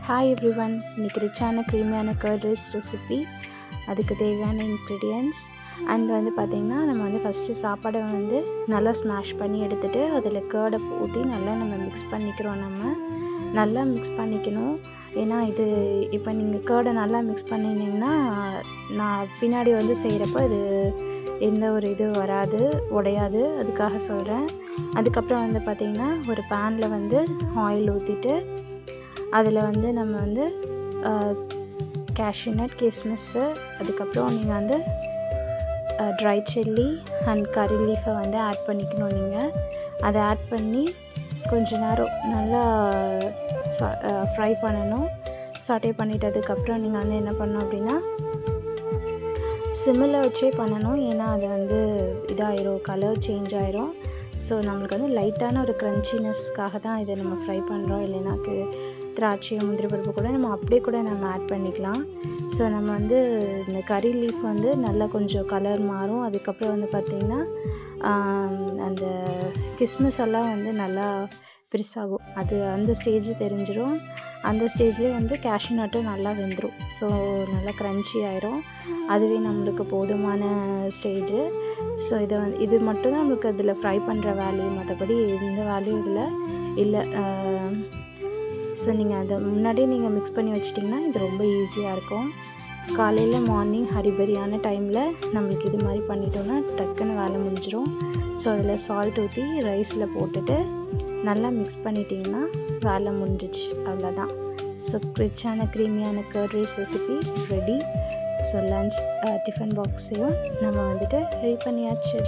Hi everyone, இன்றைக்கி ரிச்சான க்ரீமியான கர்ட் ரைஸ் ரெசிபி. அதுக்கு தேவையான இன்க்ரீடியன்ட்ஸ் அண்ட் பார்த்திங்கன்னா நம்ம ஃபஸ்ட்டு சாப்பாடை நல்லா ஸ்மாஷ் பண்ணி எடுத்துகிட்டு அதில் கர்டை ஊற்றி நல்லா நம்ம மிக்ஸ் பண்ணிக்கிறோம். நல்லா மிக்ஸ் பண்ணிக்கணும். ஏன்னா இது இப்போ நீங்கள் கர்டை நல்லா மிக்ஸ் பண்ணினீங்கன்னா நான் பின்னாடி செய்கிறப்போ இது எந்த ஒரு இது வராது, உடையாது, அதுக்காக சொல்கிறேன். அதுக்கப்புறம் பார்த்திங்கன்னா ஒரு பேனில் ஆயில் ஊற்றிட்டு அதில் நம்ம கேஷ்யூ நட், கிஸ்மிஸ்ஸு, அதுக்கப்புறம் நீங்கள் ட்ரை சில்லி அண்ட் கறி லீஃபை ஆட் பண்ணிக்கணும். நீங்கள் அதை ஆட் பண்ணி கொஞ்ச நேரம் நல்லா ஃப்ரை பண்ணணும். சாட்டே பண்ணிட்டதுக்கப்புறம் நீங்கள் என்ன பண்ணணும் அப்படின்னா சிம்மில் வச்சே பண்ணணும். ஏன்னா அது இதாயிரும், கலர் சேஞ்ச் ஆயிரும். ஸோ நம்மளுக்கு லைட்டான ஒரு க்ரன்ச்சினஸ்க்காக தான் இதை நம்ம ஃப்ரை பண்ணுறோம். இல்லைனாக்கு திராட்சை, முந்திரி பருப்பு கூட நம்ம அப்படியே கூட நம்ம ஆட் பண்ணிக்கலாம். ஸோ நம்ம இந்த கறி லீஃப் நல்லா கொஞ்சம் கலர் மாறும். அதுக்கப்புறம் பார்த்திங்கன்னா அந்த கிஸ்மிஸ் எல்லாம் நல்லா பெருசாகும். அது அந்த ஸ்டேஜ் தெரிஞ்சிடும். அந்த ஸ்டேஜ்லேயே கேஷ்யூ நட்டும் நல்லா வெந்துடும். ஸோ நல்லா க்ரன்ச்சி ஆயிரும். அதுவே நம்மளுக்கு போதுமான ஸ்டேஜு. ஸோ இது மட்டும் தான் நம்மளுக்கு அதில் ஃப்ரை பண்ணுற வேல்யூ, மற்றபடி எந்த வேல்யூ இதில் இல்லை. ஸோ நீங்கள் அதை முன்னாடியே நீங்கள் மிக்ஸ் பண்ணி வச்சிட்டிங்கன்னா இது ரொம்ப ஈஸியாக இருக்கும். காலையில் மார்னிங் ஹரிபரியான டைமில் நம்மளுக்கு இது மாதிரி பண்ணிட்டோன்னா டக்குன்னு வேலை முடிஞ்சிடும். ஸோ அதில் சால்ட் ஊற்றி ரைஸில் போட்டுட்டு நல்லா மிக்ஸ் பண்ணிட்டிங்கன்னா வேலை முடிஞ்சிச்சு, அவ்வளோதான். ஸோ ரிச்சான க்ரீமியான curd rice recipe ready. So lunch tiffin பாக்ஸையும் நம்ம ரெடி பண்ணியாச்சு.